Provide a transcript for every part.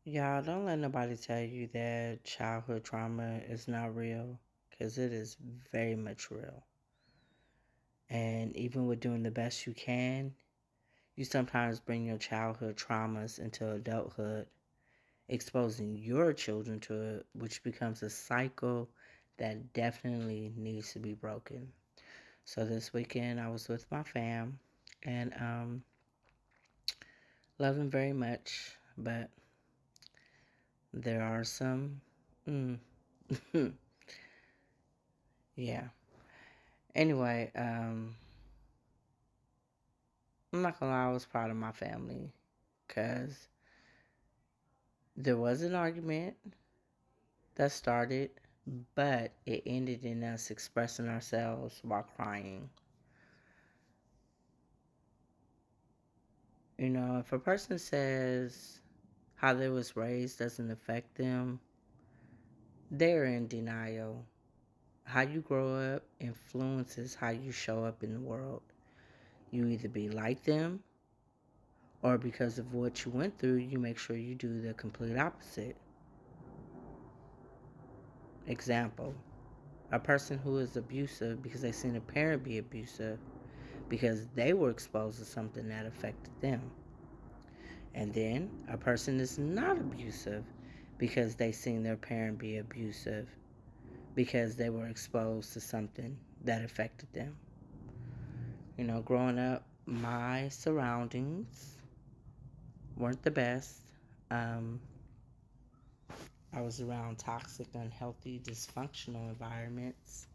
Y'all, don't let nobody tell you that childhood trauma is not real, because it is very much real. And even with doing the best you can, you sometimes bring your childhood traumas into adulthood, exposing your children to it, which becomes a cycle that definitely needs to be broken. So this weekend, I was with my fam, and love them very much, but there are some, mm, yeah. Anyway, I'm not gonna lie, I was proud of my family because there was an argument that started, but it ended in us expressing ourselves while crying. You know, if a person says how they was raised doesn't affect them, they're in denial. How you grow up influences how you show up in the world. You either be like them, or because of what you went through, you make sure you do the complete opposite. Example: a person who is abusive because they seen a parent be abusive because they were exposed to something that affected them. And then a person is not abusive because they seen their parent be abusive because they were exposed to something that affected them. You know, growing up, my surroundings weren't the best. Um, I was around toxic, unhealthy, dysfunctional environments,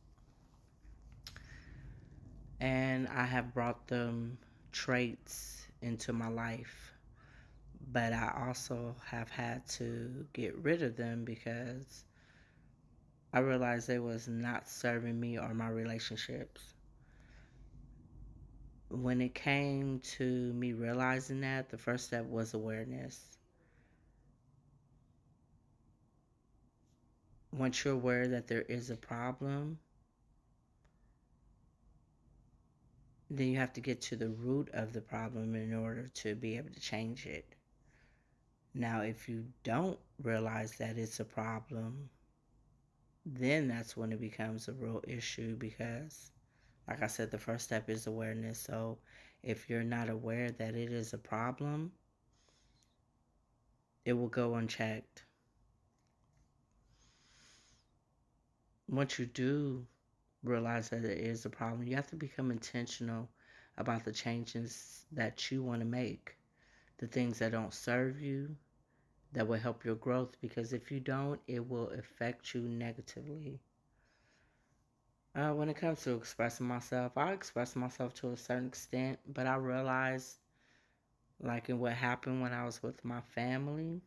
and I have brought them traits into my life. But I also have had to get rid of them because I realized they was not serving me or my relationships. When it came to me realizing that, the first step was awareness. Once you're aware that there is a problem, then you have to get to the root of the problem in order to be able to change it. Now, if you don't realize that it's a problem, then that's when it becomes a real issue because, like I said, the first step is awareness. So if you're not aware that it is a problem, it will go unchecked. Once you do realize that it is a problem, you have to become intentional about the changes that you want to make, the things that don't serve you, that will help your growth, because if you don't, it will affect you negatively. When it comes to expressing myself, I express myself to a certain extent, but I realize, like in what happened when I was with my family,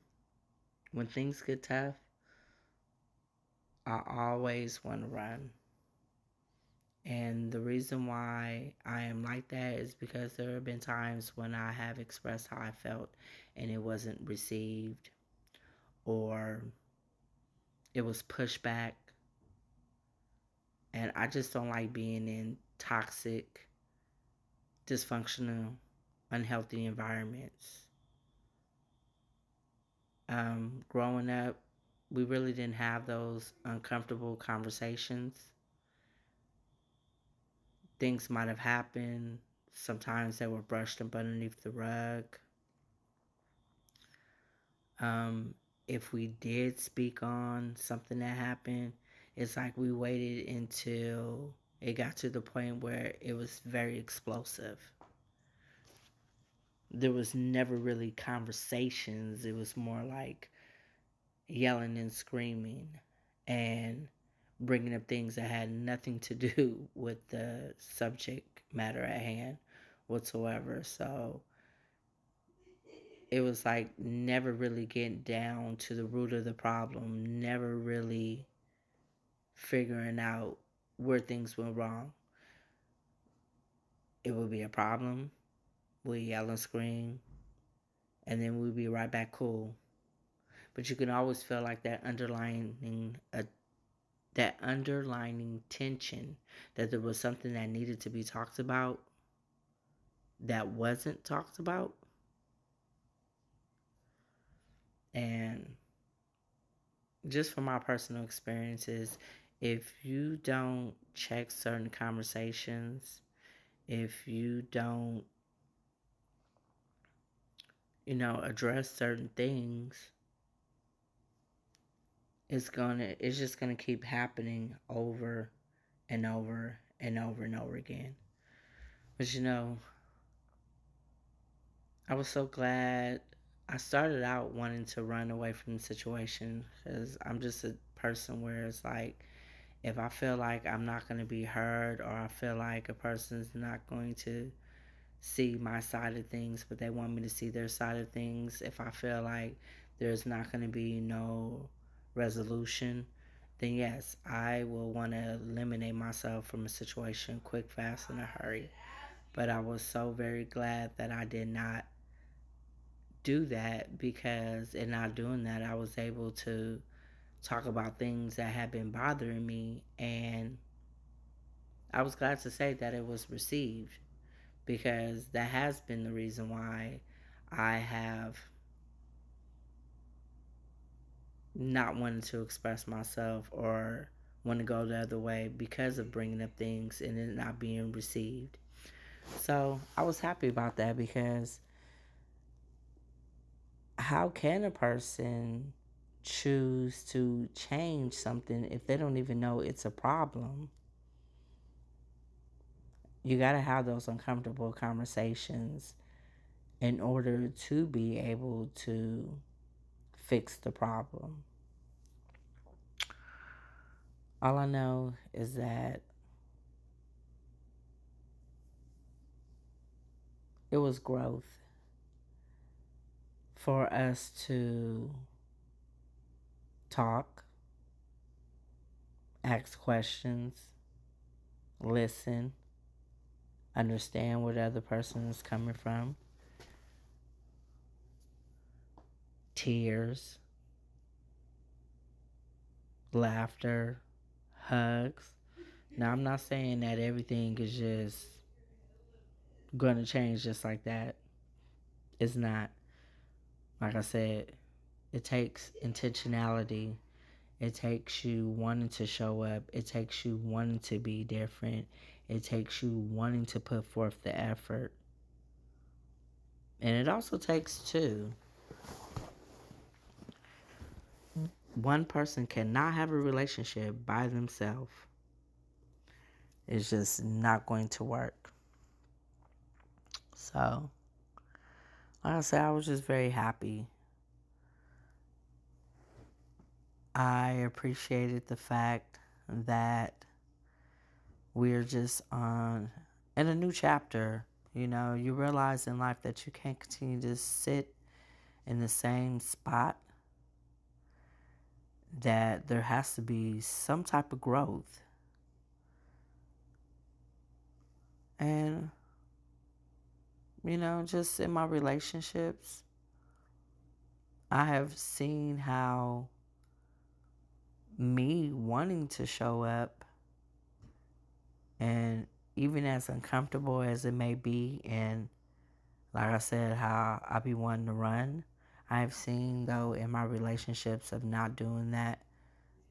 when things get tough, I always want to run. And the reason why I am like that is because there have been times when I have expressed how I felt and it wasn't received, or it was pushed back. And I just don't like being in toxic, dysfunctional, unhealthy environments. Growing up, we really didn't have those uncomfortable conversations. Things might have happened. Sometimes they were brushed up underneath the rug. Um, if we did speak on something that happened, it's like we waited until it got to the point where it was very explosive. There was never really conversations. It was more like yelling and screaming and bringing up things that had nothing to do with the subject matter at hand whatsoever. So it was like never really getting down to the root of the problem, never really figuring out where things went wrong. It would be a problem, we yell and scream, and then we'd be right back cool. But you can always feel like that underlining tension, that there was something that needed to be talked about that wasn't talked about. And just from my personal experiences, if you don't check certain conversations, if you don't, address certain things, it's just gonna keep happening over and over and over and over again. But I was so glad. I started out wanting to run away from the situation because I'm just a person where it's like, if I feel like I'm not going to be heard, or I feel like a person's not going to see my side of things, but they want me to see their side of things, if I feel like there's not going to be no resolution, then yes, I will want to eliminate myself from a situation quick, fast, in a hurry. But I was so very glad that I did not do that, because in not doing that, I was able to talk about things that had been bothering me, and I was glad to say that it was received, because that has been the reason why I have not wanted to express myself or want to go the other way, because of bringing up things and it not being received. So I was happy about that, because how can a person choose to change something if they don't even know it's a problem? You got to have those uncomfortable conversations in order to be able to fix the problem. All I know is that it was growth for us to talk, ask questions, listen, understand where the other person is coming from, tears, laughter, hugs. Now, I'm not saying that everything is just going to change just like that. It's not. Like I said, it takes intentionality. It takes you wanting to show up. It takes you wanting to be different. It takes you wanting to put forth the effort. And it also takes two. One person cannot have a relationship by themselves. It's just not going to work. So, like I said, I was just very happy. I appreciated the fact that we're just on in a new chapter. You realize in life that you can't continue to sit in the same spot, that there has to be some type of growth. And, just in my relationships, I have seen how me wanting to show up, and even as uncomfortable as it may be, and like I said, how I be wanting to run, I've seen, though, in my relationships of not doing that,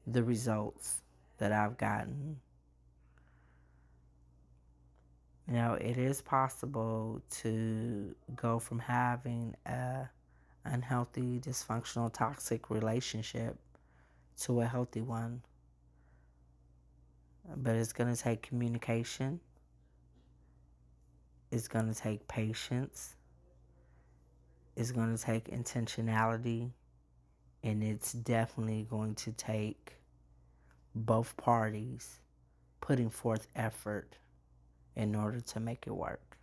the results that I've gotten. It is possible to go from having a unhealthy, dysfunctional, toxic relationship to a healthy one. But it's going to take communication. It's going to take patience. It's going to take intentionality. And it's definitely going to take both parties putting forth effort in order to make it work.